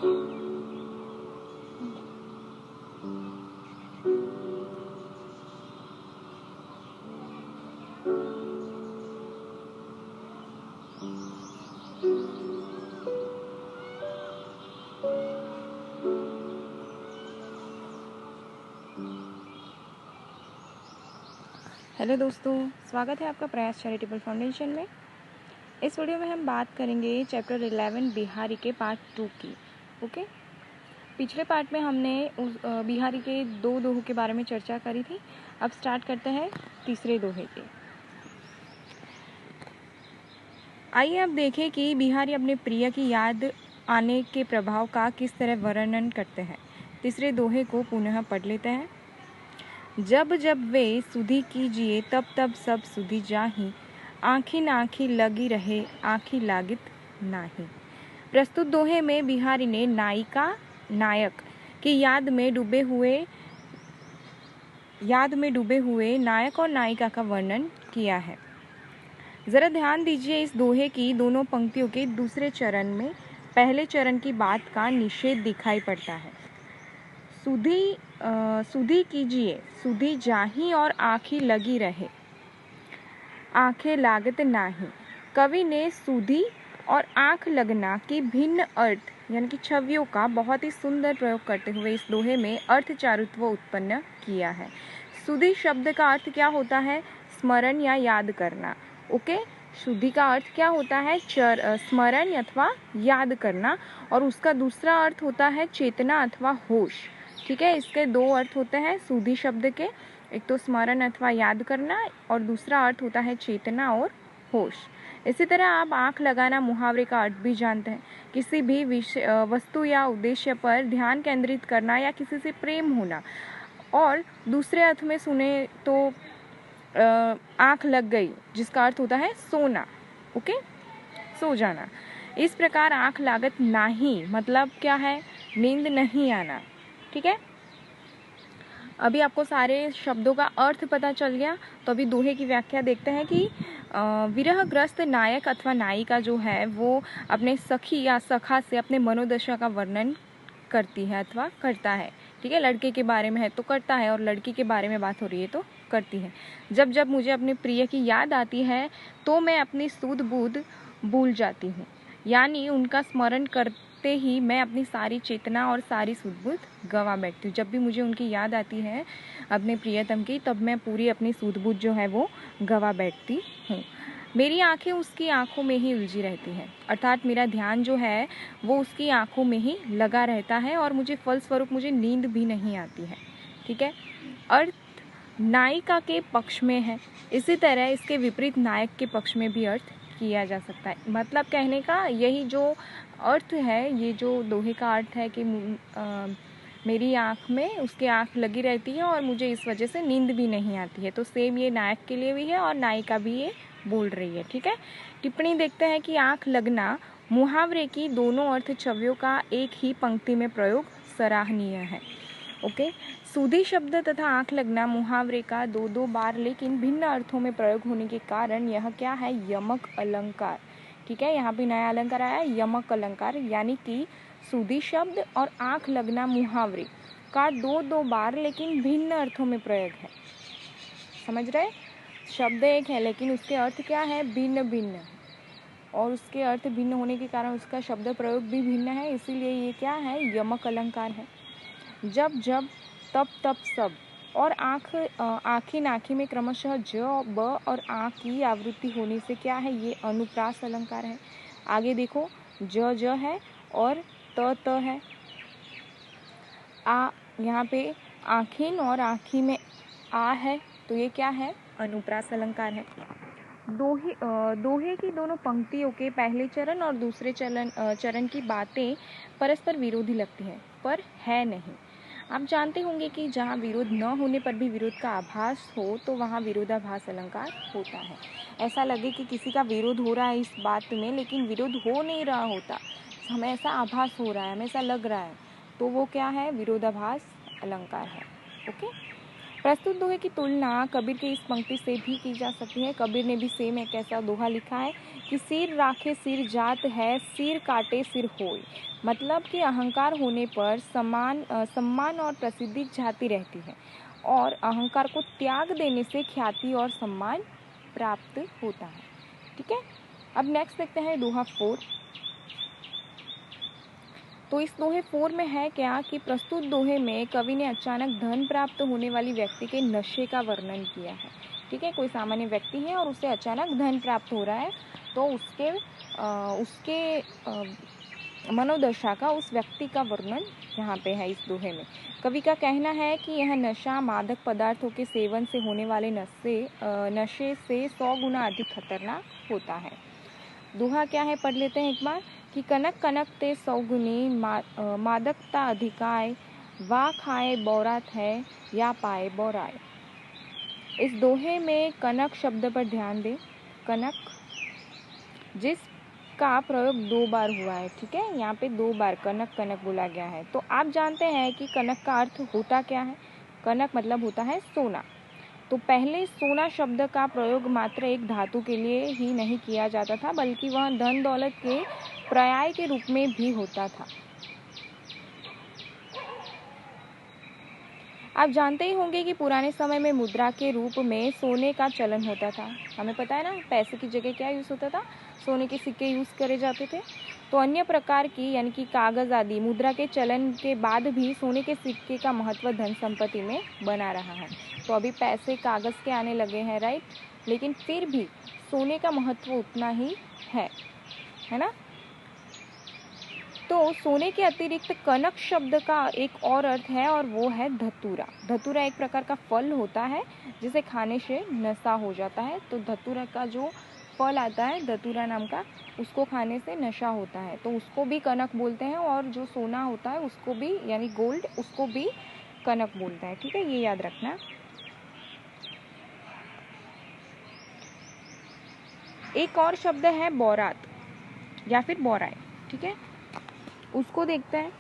Hello दोस्तों, स्वागत है आपका प्रयास चैरिटेबल फाउंडेशन में। इस वीडियो में हम बात करेंगे चैप्टर 11 बिहारी के पार्ट 2 की। ओके, पिछले पार्ट में हमने उस बिहारी के 2 दोहों के बारे में चर्चा करी थी। अब स्टार्ट करते हैं तीसरे दोहे के। आइए अब देखें कि बिहारी अपने प्रिय की याद आने के प्रभाव का किस तरह वर्णन करते हैं। तीसरे दोहे को पुनः पढ़ लेते हैं। जब जब वे सुधी कीजिए तब तब सब सुधी जाही, आँखी आँखी लगी रहे आँखी लागित नाही। प्रस्तुत दोहे में बिहारी ने नायिका नायक की याद में डूबे हुए नायक और नायिका का वर्णन किया है। जरा ध्यान दीजिए, इस दोहे की दोनों पंक्तियों के दूसरे चरण में पहले चरण की बात का निषेध दिखाई पड़ता है। सुधी कीजिए, सुधी जाही और आँखी लगी रहे आँखें लागत नाही। कवि ने सुधी और आँख लगना की भिन्न अर्थ यानी कि छवियों का बहुत ही सुंदर प्रयोग करते हुए इस दोहे में अर्थ चारुत्व उत्पन्न किया है। सुधी शब्द का अर्थ क्या होता है? स्मरण या याद करना। ओके, शुद्धि का अर्थ क्या होता है? स्मरण अथवा याद करना, और उसका दूसरा अर्थ होता है चेतना अथवा होश। ठीक है, इसके 2 अर्थ होते हैं सुधी शब्द के, एक तो स्मरण अथवा याद करना और दूसरा अर्थ होता है चेतना और होश। इसी तरह आप आंख लगाना मुहावरे का अर्थ भी जानते हैं। किसी भी वस्तु या उद्देश्य पर ध्यान केंद्रित करना या किसी से प्रेम होना। और दूसरे अर्थ में सुने तो आंख लग गई, जिसका अर्थ होता है सोना। ओके, सो जाना। इस प्रकार आंख लागत नहीं मतलब क्या है? नींद नहीं आना। ठीक है, अभी आपको सारे शब्दों का अर्थ पता चल गया। तो अभी दोहे की व्याख्या देखते हैं कि विरहग्रस्त नायक अथवा नायिका जो है वो अपने सखी या सखा से अपने मनोदशा का वर्णन करती है अथवा करता है। ठीक है, लड़के के बारे में है तो करता है, और लड़की के बारे में बात हो रही है तो करती है। जब जब मुझे अपने प्रिय की याद आती है तो मैं अपनी सूध बूध भूल जाती हूँ, यानी उनका स्मरण करते ही मैं अपनी सारी चेतना और सारी सूध बूध गंवा बैठती हूँ। जब भी मुझे उनकी याद आती है अपने प्रियतम की, तब मैं पूरी अपनी सूध बूध जो है वो गंवा बैठती हूँ। मेरी आंखें उसकी आंखों में ही उलझी रहती हैं, अर्थात मेरा ध्यान जो है वो उसकी आंखों में ही लगा रहता है और मुझे फलस्वरूप मुझे नींद भी नहीं आती है। ठीक है, अर्थ नायिका के पक्ष में है, इसी तरह इसके विपरीत नायक के पक्ष में भी अर्थ किया जा सकता है। मतलब कहने का यही जो अर्थ है, ये जो दोहे का अर्थ है कि मेरी आँख में उसकी आँख लगी रहती है और मुझे इस वजह से नींद भी नहीं आती है, तो सेम ये नायक के लिए भी है और नायिका भी ये बोल रही है। ठीक है, टिप्पणी देखते हैं कि आँख लगना मुहावरे की दोनों अर्थ छवियों का एक ही पंक्ति में प्रयोग सराहनीय है। ओके, सुधी शब्द तथा आँख लगना मुहावरे का 2 बार लेकिन भिन्न अर्थों में प्रयोग होने के कारण यह क्या है? यमक अलंकार। ठीक है, यहाँ भी नया अलंकार आया है, यमक अलंकार, यानी कि सुधी शब्द और आँख लगना मुहावरे का 2 बार लेकिन भिन्न अर्थों में प्रयोग है। समझ रहे? शब्द एक है लेकिन उसके अर्थ क्या है? भिन्न भिन्न, और उसके अर्थ भिन्न होने के कारण उसका शब्द प्रयोग भी भिन्न है, इसीलिए ये क्या है? यमक अलंकार है। जब जब तब तब सब और आँखी नाखी में क्रमशः ज ब और आ की आवृत्ति होने से क्या है? ये अनुप्रास अलंकार है। आगे देखो, ज है और त है। आ यहाँ पे आँखिन और आँखी में आ है, तो ये क्या है? अनुप्रास अलंकार है। दोहे की दोनों पंक्तियों के पहले चरण और दूसरे चरण की बातें परस्पर विरोधी लगती हैं, पर है नहीं। आप जानते होंगे कि जहाँ विरोध न होने पर भी विरोध का आभास हो तो वहाँ विरोधाभास अलंकार होता है। ऐसा लगे कि किसी का विरोध हो रहा है इस बात में, लेकिन विरोध हो नहीं रहा होता, हमें ऐसा आभास हो रहा है, हमें ऐसा लग रहा है, तो वो क्या है? विरोधाभास अलंकार है। ओके, प्रस्तुत दोहे की तुलना कबीर की इस पंक्ति से भी की जा सकती है। कबीर ने भी सेम एक ऐसा दोहा लिखा है कि सिर राखे सिर जात है, सिर काटे सिर होय। मतलब कि अहंकार होने पर सम्मान और प्रसिद्धि जाती रहती है और अहंकार को त्याग देने से ख्याति और सम्मान प्राप्त होता है। ठीक है, अब नेक्स्ट देखते हैं दोहा 4। तो इस दोहे 4 में है क्या कि प्रस्तुत दोहे में कवि ने अचानक धन प्राप्त होने वाली व्यक्ति के नशे का वर्णन किया है। ठीक है, कोई सामान्य व्यक्ति है और उसे अचानक धन प्राप्त हो रहा है, तो उसके मनोदशा का, उस व्यक्ति का वर्णन यहाँ पे है इस दोहे में। कवि का कहना है कि यह नशा मादक पदार्थों के सेवन से होने वाले नशे से 100 गुना अधिक खतरनाक होता है। दोहा क्या है, पढ़ लेते हैं एक बार कि कनक कनक ते 100 गुनी मादकता अधिकाय, वा खाए बौरात है या पाए बौराए। इस दोहे में कनक शब्द पर ध्यान दें। कनक जिसका प्रयोग 2 बार हुआ है। ठीक है, यहाँ पे 2 बार कनक कनक बोला गया है। तो आप जानते हैं कि कनक का अर्थ होता क्या है। कनक मतलब होता है सोना। तो पहले सोना शब्द का प्रयोग मात्र एक धातु के लिए ही नहीं किया जाता था, बल्कि वह धन दौलत के पर्याय के रूप में भी होता था। आप जानते ही होंगे कि पुराने समय में मुद्रा के रूप में सोने का चलन होता था। हमें पता है ना, पैसे की जगह क्या यूज़ होता था, सोने के सिक्के यूज़ करे जाते थे। तो अन्य प्रकार की यानी कि कागज़ आदि मुद्रा के चलन के बाद भी सोने के सिक्के का महत्व धन संपत्ति में बना रहा है। तो अभी पैसे कागज़ के आने लगे हैं, राइट, लेकिन फिर भी सोने का महत्व उतना ही है ना। तो सोने के अतिरिक्त कनक शब्द का एक और अर्थ है और वो है धतूरा। धतूरा एक प्रकार का फल होता है जिसे खाने से नशा हो जाता है। तो धतूरा का जो फल आता है, धतूरा नाम का, उसको खाने से नशा होता है, तो उसको भी कनक बोलते हैं। और जो सोना होता है उसको भी, यानी गोल्ड, उसको भी कनक बोलते हैं। ठीक है, ये याद रखना। एक और शब्द है बौरात या फिर बौराए। ठीक है, उसको देखते हैं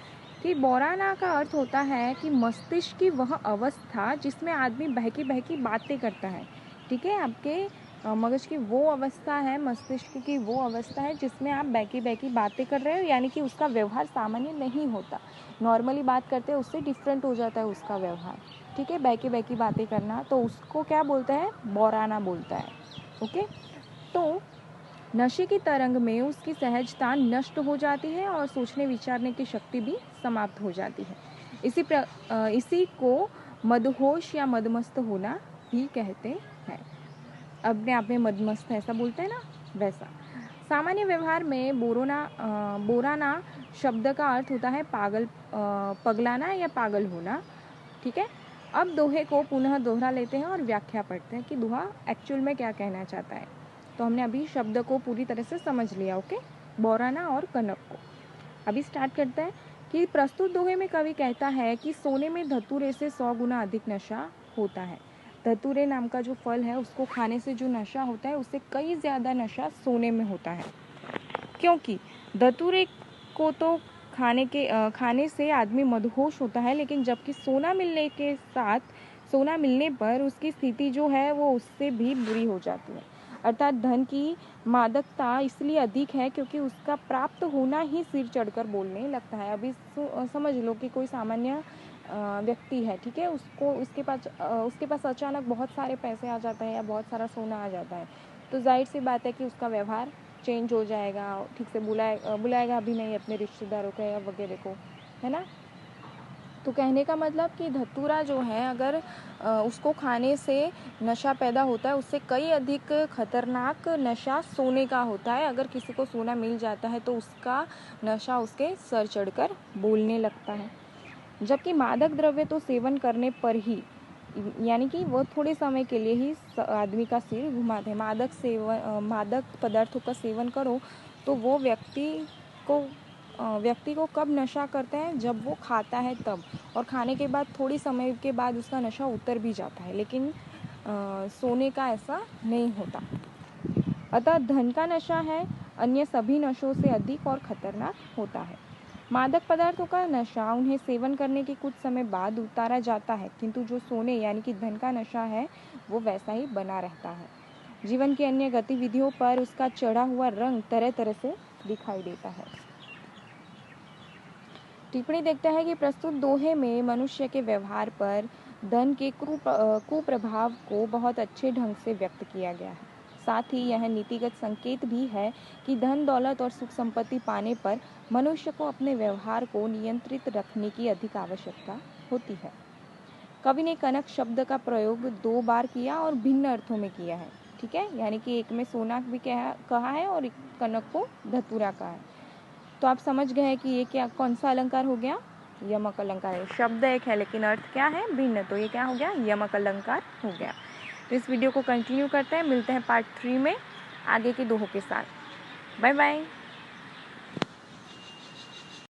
कि बौराना का अर्थ होता है कि मस्तिष्क की वह अवस्था जिसमें आदमी बहकी बहकी बातें करता है। ठीक है, आपके मगज की वो अवस्था है, मस्तिष्क की वो अवस्था है जिसमें आप बहकी बहकी बातें कर रहे हो, यानी कि उसका व्यवहार सामान्य नहीं होता। नॉर्मली बात करते हैं उससे डिफरेंट हो जाता है उसका व्यवहार। ठीक है, बहकी बहकी बातें करना, तो उसको क्या बोलते हैं, बौराना बोलता है। ओके, तो नशे की तरंग में उसकी सहजता नष्ट हो जाती है और सोचने विचारने की शक्ति भी समाप्त हो जाती है। इसी को मदहोश या मदमस्त होना भी कहते हैं। अपने आप में मदमस्त ऐसा बोलते हैं ना, वैसा। सामान्य व्यवहार में बोराना शब्द का अर्थ होता है पगलाना या पागल होना। ठीक है, अब दोहे को पुनः दोहरा लेते हैं और व्याख्या पढ़ते हैं कि दोहा एक्चुअल में क्या कहना चाहता है। तो हमने अभी शब्द को पूरी तरह से समझ लिया। ओके, बौराना और कनक को। अभी स्टार्ट करते हैं कि प्रस्तुत दोहे में कवि कहता है कि सोने में धतूरे से 100 गुना अधिक नशा होता है। धतूरे नाम का जो फल है उसको खाने से जो नशा होता है उससे कई ज़्यादा नशा सोने में होता है, क्योंकि धतूरे को तो खाने से आदमी मदहोश होता है, लेकिन जबकि सोना मिलने पर उसकी स्थिति जो है वो उससे भी बुरी हो जाती है। अर्थात धन की मादकता इसलिए अधिक है क्योंकि उसका प्राप्त होना ही सिर चढ़कर बोलने लगता है। अभी समझ लो कि कोई सामान्य व्यक्ति है, ठीक है, उसके पास अचानक बहुत सारे पैसे आ जाते हैं या बहुत सारा सोना आ जाता है, तो जाहिर सी बात है कि उसका व्यवहार चेंज हो जाएगा, ठीक से बुलाएगा भी नहीं अपने रिश्तेदारों को या वगैरह को, है ना। तो कहने का मतलब कि धतूरा जो है, अगर उसको खाने से नशा पैदा होता है, उससे कई अधिक खतरनाक नशा सोने का होता है। अगर किसी को सोना मिल जाता है तो उसका नशा उसके सर चढ़कर बोलने लगता है। जबकि मादक द्रव्य तो सेवन करने पर ही, यानी कि वो थोड़े समय के लिए ही आदमी का सिर घुमाते हैं। मादक पदार्थों का सेवन करो तो वो व्यक्ति को कब नशा करता है, जब वो खाता है तब, और खाने के बाद थोड़ी समय के बाद उसका नशा उतर भी जाता है, लेकिन सोने का ऐसा नहीं होता। अतः धन का नशा है अन्य सभी नशों से अधिक और खतरनाक होता है। मादक पदार्थों का नशा उन्हें सेवन करने के कुछ समय बाद उतारा जाता है, किंतु जो सोने यानी कि धन का नशा है वो वैसा ही बना रहता है। जीवन की अन्य गतिविधियों पर उसका चढ़ा हुआ रंग तरह तरह से दिखाई देता है। टिप्पणी देखते हैं कि प्रस्तुत दोहे में मनुष्य के व्यवहार पर धन के कुप्रभाव को बहुत अच्छे ढंग से व्यक्त किया गया है। साथ ही यह नीतिगत संकेत भी है कि धन दौलत और सुख संपत्ति पाने पर मनुष्य को अपने व्यवहार को नियंत्रित रखने की अधिक आवश्यकता होती है। कवि ने कनक शब्द का प्रयोग 2 बार किया और भिन्न अर्थों में किया है। ठीक है, यानी कि एक में सोना भी कहा है और एक कनक को धतूरा कहा है। तो आप समझ गए हैं कि ये क्या कौन सा अलंकार हो गया? यमक अलंकार है। शब्द एक है लेकिन अर्थ क्या है? भिन्न। तो ये क्या हो गया? यमक अलंकार हो गया। तो इस वीडियो को कंटिन्यू करते हैं, मिलते हैं पार्ट 3 में आगे के दोहों के साथ। Bye bye.